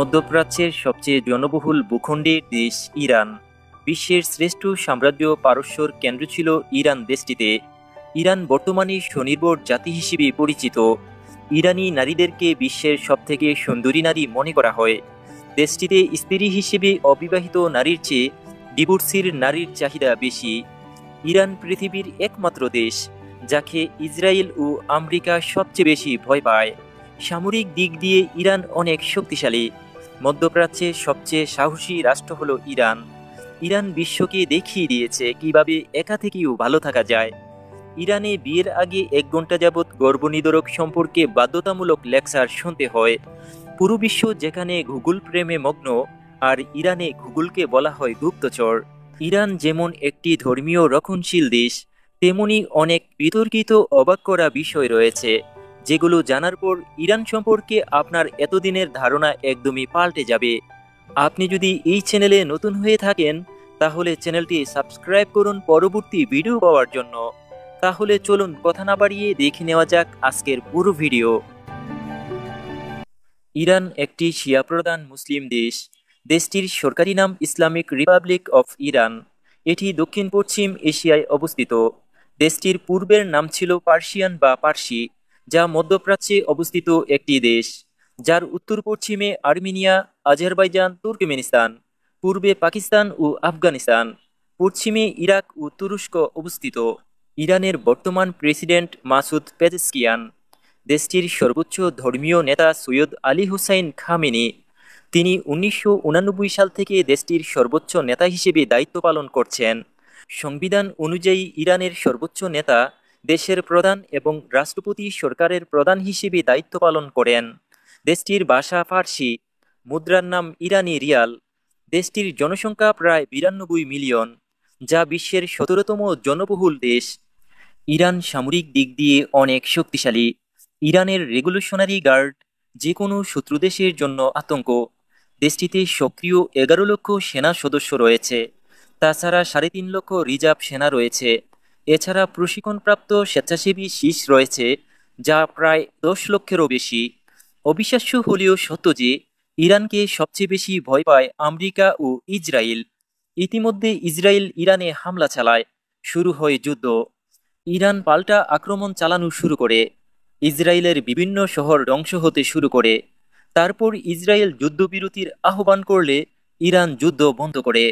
মধ্যপ্রাচ্যের সবচেয়ে জনবহুল ভূখণ্ডের দেশ ইরান। বিশ্বের শ্রেষ্ঠ সাম্রাজ্য পারস্যর কেন্দ্র ছিল ইরান দেশটিতে। ইরান বর্তমানে স্বনির্ভর জাতি হিসেবে পরিচিত। ইরানি নারীদেরকে বিশ্বের সবথেকে সুন্দরী নারী মনে করা হয়। দেশটিতে স্ত্রী হিসেবে অবিবাহিত নারীর চেয়ে ডিভোর্সির নারীর চাহিদা বেশি। ইরান পৃথিবীর একমাত্র দেশ যাকে ইসরায়েল ও আমেরিকা সবচেয়ে বেশি ভয় পায়। সামরিক দিক দিয়ে ইরান অনেক শক্তিশালী। মধ্যপ্রাচ্যের সবচেয়ে সাহসী রাষ্ট্র হলো ইরান। ইরান বিশ্বকে দেখিয়ে দিয়েছে কিভাবে একা থেকেও ভালো থাকা যায়। ইরানে বিয়ের আগে 1 ঘন্টা যাবৎ গর্ভনিরোধক সম্পর্কে বাধ্যতামূলক লেকচার শুনতে হয়। পুরো বিশ্ব যেখানে গুগল প্রেমে মগ্ন, আর ইরানে গুগলকে বলা হয় গুপ্তচর। ইরান যেমন একটি ধর্মীয় রক্ষণশীল দেশ, তেমনি অনেক বিতর্কিত অবাক করা বিষয় রয়েছে যেগুলো জানার পর ইরান সম্পর্কে আপনার এতদিনের ধারণা একদমই পাল্টে যাবে। আপনি যদি এই চ্যানেলে নতুন হয়ে থাকেন তাহলে চ্যানেলটি সাবস্ক্রাইব করুন পরবর্তী ভিডিও পাওয়ার জন্য। তাহলে চলুন কথা না বাড়িয়ে দেখে নেওয়া যাক আজকের পুরো ভিডিও। ইরান একটি শিয়া প্রধান মুসলিম দেশ। দেশটির সরকারি নাম ইসলামিক রিপাবলিক অফ ইরান। এটি দক্ষিণ পশ্চিম এশিয়ায় অবস্থিত। দেশটির পূর্বের নাম ছিল পার্সিয়ান বা পার্সি, যা মধ্যপ্রাচ্যে অবস্থিত একটি দেশ, যার উত্তর পশ্চিমে আর্মেনিয়া, আজারবাইজান, তুর্কমেনিস্তান, পূর্বে পাকিস্তান ও আফগানিস্তান, পশ্চিমে ইরাক ও তুরস্ক অবস্থিত। ইরানের বর্তমান প্রেসিডেন্ট মাসুদ পেজেশকিয়ান। দেশটির সর্বোচ্চ ধর্মীয় নেতা সৈয়দ আলী হুসাইন খামেনি। তিনি 1989 সাল থেকে দেশটির সর্বোচ্চ নেতা হিসেবে দায়িত্ব পালন করছেন। সংবিধান অনুযায়ী ইরানের সর্বোচ্চ নেতা দেশের প্রধান এবং রাষ্ট্রপতি সরকারের প্রধান হিসেবে দায়িত্ব পালন করেন। দেশটির ভাষা ফার্সি, মুদ্রার নাম ইরানি রিয়াল। দেশটির জনসংখ্যা প্রায় 92 মিলিয়ন, যা বিশ্বের 17তম জনবহুল দেশ। ইরান সামরিক দিক দিয়ে অনেক শক্তিশালী। ইরানের রেগুলেশনারি গার্ড যে কোনো শত্রু দেশের জন্য আতঙ্ক। দেশটিতে সক্রিয় 11 লক্ষ সেনা সদস্য রয়েছে। তাছাড়া 3.5 লক্ষ রিজার্ভ সেনা রয়েছে। এছাড়া প্রশিক্ষণপ্রাপ্ত স্বেচ্ছাসেবী শীর্ষ রয়েছে, যা প্রায় 10 লক্ষেরও বেশি। অবিশ্বাস্য হলেও সত্য যে ইরানকে সবচেয়ে বেশি ভয় পায় আমেরিকা ও ইসরায়েল। ইতিমধ্যে ইসরায়েল ইরানে হামলা চালায়, শুরু হয় যুদ্ধ। ইরান পাল্টা আক্রমণ চালানো শুরু করে। ইসরায়েলের বিভিন্ন শহর ধ্বংস হতে শুরু করে। তারপর ইসরায়েল যুদ্ধবিরতির আহ্বান করলে ইরান যুদ্ধ বন্ধ করে।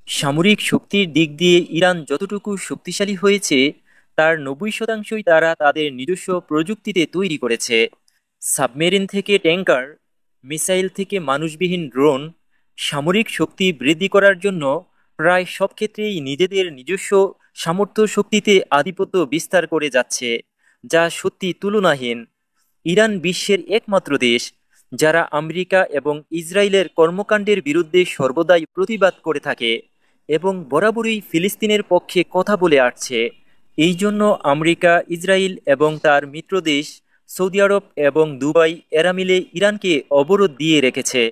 সামরিক শক্তির দিক দিয়ে ইরান যতটুকু শক্তিশালী হয়েছে তার 90%ই তারা তাদের নিজস্ব প্রযুক্তিতে তৈরি করেছে। সাবমেরিন থেকে ট্যাঙ্কার, মিসাইল থেকে মানুষবিহীন ড্রোন। সামরিক শক্তি বৃদ্ধি করার জন্য প্রায় সব ক্ষেত্রেই নিজেদের নিজস্ব সামর্থ্য শক্তিতে আধিপত্য বিস্তার করে যাচ্ছে, যা সত্যি তুলনাহীন। ইরান বিশ্বের একমাত্র দেশ যারা আমেরিকা এবং ইসরায়েলের কর্মকাণ্ডের বিরুদ্ধে সর্বদাই প্রতিবাদ করে থাকে এবং বরাবরই ফিলিস্তিনের পক্ষে কথা বলে আসছে। এই জন্য আমেরিকা, ইসরায়েল এবং তার মিত্র দেশ সৌদি আরব এবং দুবাই এরা মিলে ইরানকে অবরোধ দিয়ে রেখেছে।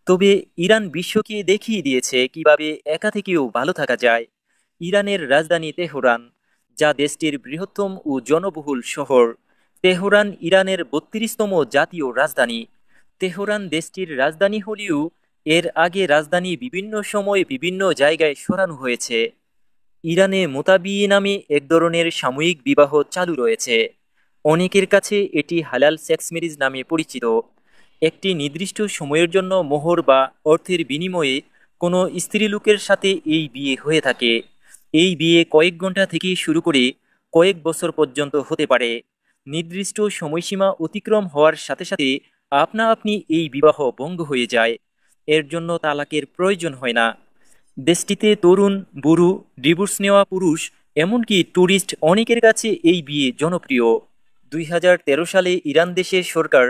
তবে ইরান বিশ্বকে দেখিয়ে দিয়েছে কিভাবে একা থেকেও ভালো থাকা যায়। ইরানের রাজধানী তেহরান, যা দেশটির বৃহত্তম ও জনবহুল শহর। তেহরান ইরানের 32তম জাতীয় রাজধানী। তেহরান দেশটির রাজধানী হলেও এর আগে রাজধানী বিভিন্ন সময়ে বিভিন্ন জায়গায় সরানো হয়েছে। ইরানে মোতাবিয়ে নামে এক ধরনের সাময়িক বিবাহ চালু রয়েছে। অনেকের কাছে এটি হালাল সেক্স ম্যারেজ নামে পরিচিত। একটি নির্দিষ্ট সময়ের জন্য মোহর বা অর্থের বিনিময়ে কোনো স্ত্রীলোকের সাথে এই বিয়ে হয়ে থাকে। এই বিয়ে কয়েক ঘন্টা থেকে শুরু করে কয়েক বছর পর্যন্ত হতে পারে। নির্দিষ্ট সময়সীমা অতিক্রম হওয়ার সাথে সাথে আপনা আপনি এই বিবাহ ভঙ্গ হয়ে যায়। এর জন্য তালাকের প্রয়োজন হয় না। দেশটিতে তরুণ, বুড়ো, ডিভোর্স নেওয়া পুরুষ, এমনকি ট্যুরিস্ট অনেকের কাছে এই বিয়ে জনপ্রিয়। 2013 সালে ইরান দেশের সরকার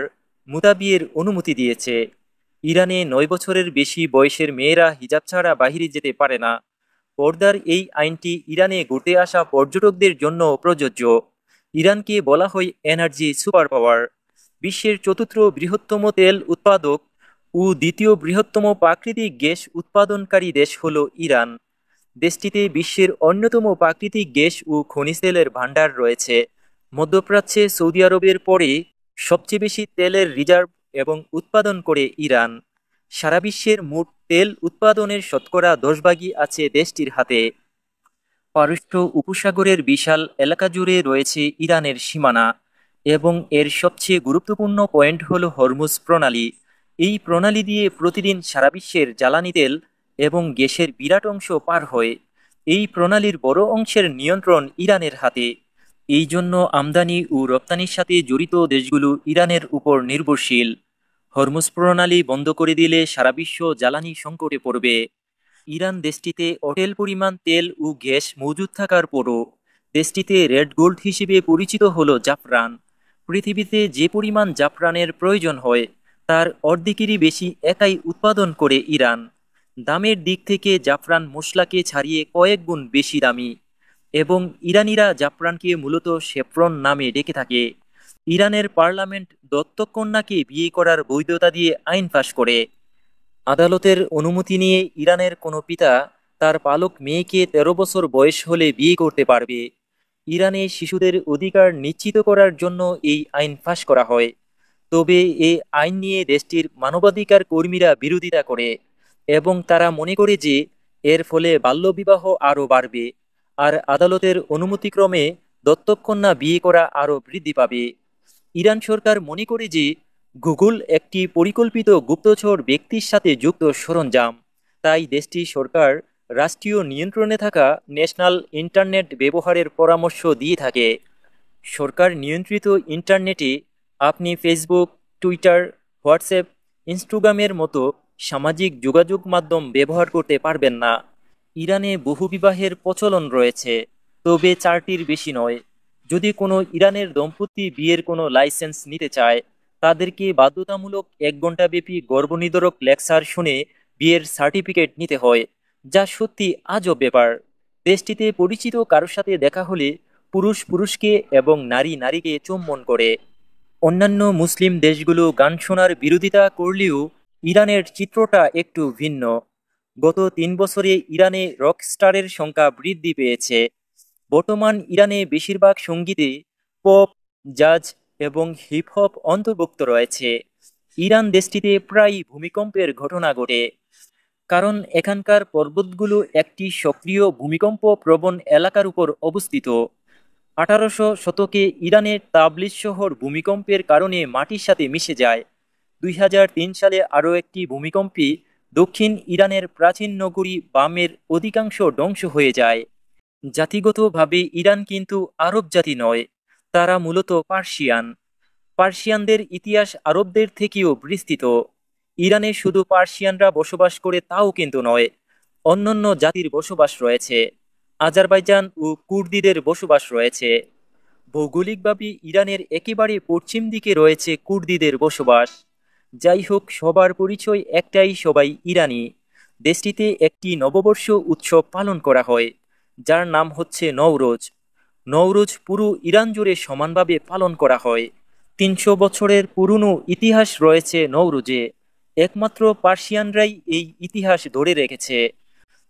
মুতাবিয়ের অনুমতি দিয়েছে। ইরানে 9 বছরের বেশি বয়সের মেয়েরা হিজাব ছাড়া বাইরে যেতে পারে না। পর্দার এই আইনটি ইরানে ঘুরতে আসা পর্যটকদের জন্য প্রযোজ্য। ইরানকে বলা হয় এনার্জি সুপার পাওয়ার। বিশ্বের চতুর্থ বৃহত্তম তেল উৎপাদক ও দ্বিতীয় বৃহত্তম প্রাকৃতিক গ্যাস উৎপাদনকারী দেশ হল ইরান। দেশটিতে বিশ্বের অন্যতম প্রাকৃতিক গ্যাস ও খনিজ তেলের ভান্ডার রয়েছে। মধ্যপ্রাচ্যে সৌদি আরবের পরে সবচেয়ে বেশি তেলের রিজার্ভ এবং উৎপাদন করে ইরান। সারা বিশ্বের মোট তেল উৎপাদনের শতকরা 10 ভাগই আছে দেশটির হাতে। পারস্য উপসাগরের বিশাল এলাকা জুড়ে রয়েছে ইরানের সীমানা এবং এর সবচেয়ে গুরুত্বপূর্ণ পয়েন্ট হল হরমুজ প্রণালী। এই প্রণালী দিয়ে প্রতিদিন সারা বিশ্বের জ্বালানি তেল এবং গ্যাসের বিরাট অংশ পার হয়। এই প্রণালীর বড় অংশের নিয়ন্ত্রণ ইরানের হাতে। এই জন্য আমদানি ও রপ্তানির সাথে জড়িত দেশগুলো ইরানের উপর নির্ভরশীল। হরমুজ প্রণালী বন্ধ করে দিলে সারা বিশ্ব জ্বালানি সংকটে পড়বে। ইরান দেশটিতে অটেল পরিমাণ তেল ও গ্যাস মজুদ থাকার পরও দেশটিতে রেড গোল্ড হিসেবে পরিচিত হল জাফরান। পৃথিবীতে যে পরিমাণ জাফরানের প্রয়োজন হয় তার অর্ধেকেরই বেশি একাই উৎপাদন করে ইরান। দামের দিক থেকে জাফরান মশলাকে ছাড়িয়ে কয়েক গুণ বেশি দামি এবং ইরানিরা জাফরানকে মূলত সেফরন নামে ডেকে থাকে। ইরানের পার্লামেন্ট দত্তক কন্যাকে বিয়ে করার বৈধতা দিয়ে আইন পাশ করে। আদালতের অনুমতি নিয়ে ইরানের কোনো পিতা তার পালক মেয়েকে 13 বছর বয়স হলে বিয়ে করতে পারবে। ইরানে শিশুদের অধিকার নিশ্চিত করার জন্য এই আইন পাশ করা হয়। তবে এই আইন নিয়ে দেশটির মানবাধিকার কর্মীরা বিরোধিতা করে এবং তারা মনে করে যে এর ফলে বাল্যবিবাহ আরও বাড়বে আর আদালতের অনুমতিক্রমে দত্তককন্যা বিয়ে করা আরও বৃদ্ধি পাবে। ইরান সরকার মনে করে যে গুগল একটি পরিকল্পিত গুপ্তচর ব্যক্তির সাথে যুক্ত সরঞ্জাম, তাই দেশটির সরকার রাষ্ট্রীয় নিয়ন্ত্রণে থাকা ন্যাশনাল ইন্টারনেট ব্যবহারের পরামর্শ দিয়ে থাকে। সরকার নিয়ন্ত্রিত ইন্টারনেটে আপনি ফেসবুক, টুইটার, হোয়াটসঅ্যাপ, ইনস্টাগ্রামের মতো সামাজিক যোগাযোগ মাধ্যম ব্যবহার করতে পারবেন না। ইরানে বহুবিবাহের প্রচলন রয়েছে, তবে 4টির বেশি নয়। যদি কোনো ইরানের দম্পতি বিয়ের কোনো লাইসেন্স নিতে চায়, তাদেরকে বাধ্যতামূলক 1 ঘণ্টাব্যাপী গর্ভনিরোধক লেকচার শুনে বিয়ের সার্টিফিকেট নিতে হয়, যা সত্যি আজব ব্যাপার। দেশটিতে পরিচিত কারোর সাথে দেখা হলে পুরুষ পুরুষকে এবং নারী নারীকে চুম্বন করে। অন্যান্য মুসলিম দেশগুলো গান শোনার বিরোধিতা করলেও ইরানের চিত্রটা একটু ভিন্ন। গত 3 বছরে ইরানে রকস্টারের সংখ্যা বৃদ্ধি পেয়েছে। বর্তমান ইরানে বেশিরভাগ সঙ্গীতে পপ, জাজ এবং হিপ হপ অন্তর্ভুক্ত রয়েছে। ইরান দেশটিতে প্রায় ভূমিকম্পের ঘটনা ঘটে, কারণ এখানকার পর্বতগুলো একটি সক্রিয় ভূমিকম্প প্রবণ এলাকার উপর অবস্থিত। 1800 শতকে ইরানের তাবলিজ শহর ভূমিকম্পের কারণে মাটির সাথে মিশে যায়। 2003 সালে আরও একটি ভূমিকম্পে দক্ষিণ ইরানের প্রাচীন নগরী বামের অধিকাংশ ধ্বংস হয়ে যায়। জাতিগতভাবে ইরান কিন্তু আরব জাতি নয়, তারা মূলত পার্সিয়ান। পার্সিয়ানদের ইতিহাস আরবদের থেকেও বিস্তৃত। ইরানে শুধু পার্সিয়ানরা বসবাস করে তাও কিন্তু নয়, অন্যান্য জাতির বসবাস রয়েছে। আজারবাইজান ও কুর্দিদের বসবাস রয়েছে। ভৌগোলিকভাবে ইরানের একেবারে পশ্চিম দিকে রয়েছে কুর্দিদের বসবাস। যাই হোক, সবার পরিচয় একটাই, সবাই ইরানি। দেশটিতে একটি নববর্ষ উৎসব পালন করা হয়, যার নাম হচ্ছে নওরোজ। নওরোজ পুরো ইরান জুড়ে সমানভাবে পালন করা হয়। 300 বছরের পুরনো ইতিহাস রয়েছে নওরোজে। একমাত্র পার্সিয়ানরাই এই ইতিহাস ধরে রেখেছে।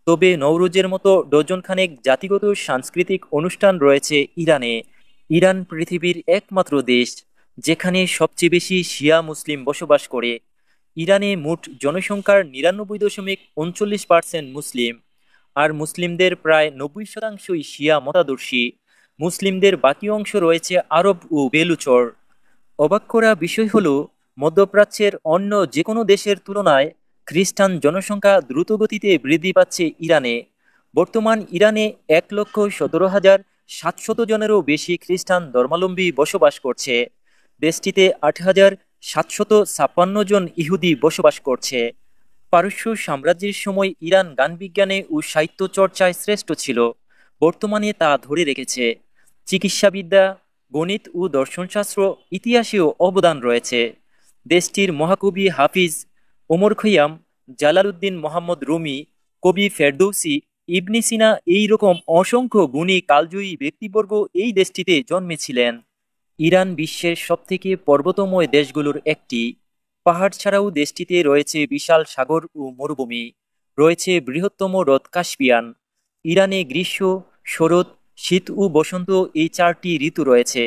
তবে নওরোজের মতো ডজনখানেক জাতিগত সাংস্কৃতিক অনুষ্ঠান রয়েছে ইরানে। ইরান পৃথিবীর একমাত্র দেশ যেখানে সবচেয়ে বেশি শিয়া মুসলিম বসবাস করে। ইরানে মোট জনসংখ্যার 99.39% মুসলিম, আর মুসলিমদের প্রায় 90%ই শিয়া মতাদর্শী। মুসলিমদের বাকি অংশ রয়েছে আরব ও বেলুচর। অবাক করা বিষয় হল, মধ্যপ্রাচ্যের অন্য যে কোনো দেশের তুলনায় খ্রিস্টান জনসংখ্যা দ্রুতগতিতে বৃদ্ধি পাচ্ছে ইরানে। বর্তমান ইরানে 1,17,700 জনেরও বেশি খ্রিস্টান ধর্মাবলম্বী বসবাস করছে। দেশটিতে 8,756 জন ইহুদি বসবাস করছে। পারস্য সাম্রাজ্যের সময় ইরান গানবিজ্ঞানে ও সাহিত্য চর্চায় শ্রেষ্ঠ ছিল, বর্তমানে তা ধরে রেখেছে। চিকিৎসাবিদ্যা, গণিত ও দর্শনশাস্ত্র, ইতিহাসেও অবদান রয়েছে। দেশটির মহাকবি হাফিজ ওমর খৈয়াম, জালালউদ্দিন মোহাম্মদ রুমি, কবি ফেরদৌসি, ইবনে সিনা এই রকম অসংখ্য গুণী কালজয়ী ব্যক্তিবর্গ এই দেশটিতে জন্মেছিলেন। ইরান বিশ্বের সবথেকে পর্বতময় দেশগুলোর একটি। পাহাড় ছাড়াও দেশটিতে রয়েছে বিশাল সাগর ও মরুভূমি, রয়েছে বৃহত্তম হ্রদ কাস্পিয়ান। ইরানে গ্রীষ্ম, শরৎ, শীত ও বসন্ত এই 4টি ঋতু রয়েছে।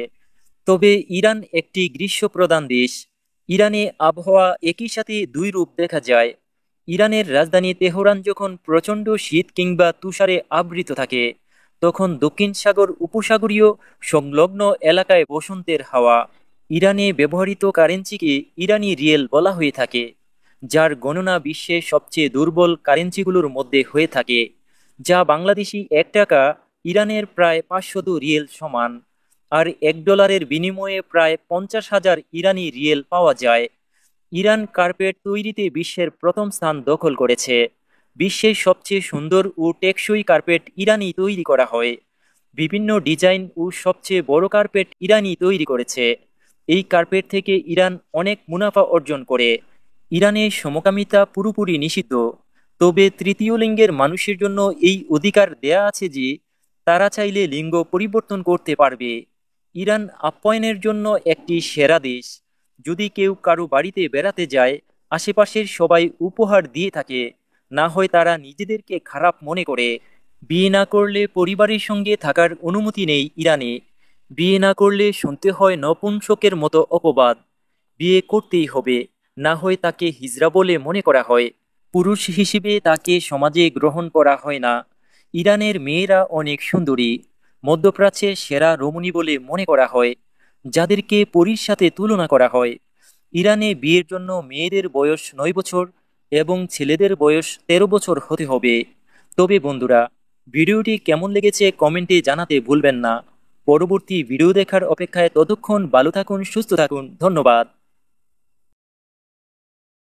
তবে ইরান একটি গ্রীষ্মপ্রধান দেশ। ইরানে আবহাওয়া একই সাথে দুই রূপ দেখা যায়। ইরানের রাজধানী তেহরান যখন প্রচণ্ড শীত কিংবা তুষারে আবৃত থাকে, তখন দক্ষিণ সাগর উপসাগরীয় সংলগ্ন এলাকায় বসন্তের হাওয়া। ইরানে ব্যবহৃত কারেন্সিকে ইরানি রিয়েল বলা হয়ে থাকে, যার গণনা বিশ্বের সবচেয়ে দুর্বল কারেন্সিগুলোর মধ্যে হয়ে থাকে, যা বাংলাদেশি 1 টাকা ইরানের প্রায় 500 রিয়েল সমান। আর $1 বিনিময়ে প্রায় 50,000 ইরানি রিয়েল পাওয়া যায়। ইরান কার্পেট তৈরিতে বিশ্বের প্রথম স্থান দখল করেছে। বিশ্বের সবচেয়ে সুন্দর ও টেকসই কার্পেট ইরানি তৈরি করা হয়। বিভিন্ন ডিজাইন ও সবচেয়ে বড় কার্পেট ইরানি তৈরি করেছে। এই কার্পেট থেকে ইরান অনেক মুনাফা অর্জন করে। ইরানে সমকামিতা পুরোপুরি নিষিদ্ধ, তবে তৃতীয় লিঙ্গের মানুষের জন্য এই অধিকার দেয়া আছে যে তারা চাইলে লিঙ্গ পরিবর্তন করতে পারবে। ইরান আপ্যায়নের জন্য একটি সেরা দেশ। যদি কেউ কারো বাড়িতে বেড়াতে যায়, আশেপাশের সবাই উপহার দিয়ে থাকে, না হয় তারা নিজেদেরকে খারাপ মনে করে। বিয়ে না করলে পরিবারের সঙ্গে থাকার অনুমতি নেই ইরানে। বিয়ে না করলে শুনতে হয় নপুংসকের মতো অপবাদ। বিয়ে করতেই হবে, না হয় তাকে হিজড়া বলে মনে করা হয়। পুরুষ হিসেবে তাকে সমাজে গ্রহণ করা হয় না। ইরানের মেয়েরা অনেক সুন্দরী, মধ্যপ্রাচ্যের সেরা রমণী বলে মনে করা হয়, যাদেরকে পরীর সাথে তুলনা করা হয়। ইরানে বিয়ের জন্য মেয়েদের বয়স 9 বছর এবং ছেলেদের বয়স 13 বছর হতে হবে। তবে বন্ধুরা, ভিডিওটি কেমন লেগেছে কমেন্টে জানাতে ভুলবেন না। পরবর্তী ভিডিও দেখার অপেক্ষায় ততক্ষণ ভালো থাকুন, সুস্থ থাকুন। ধন্যবাদ।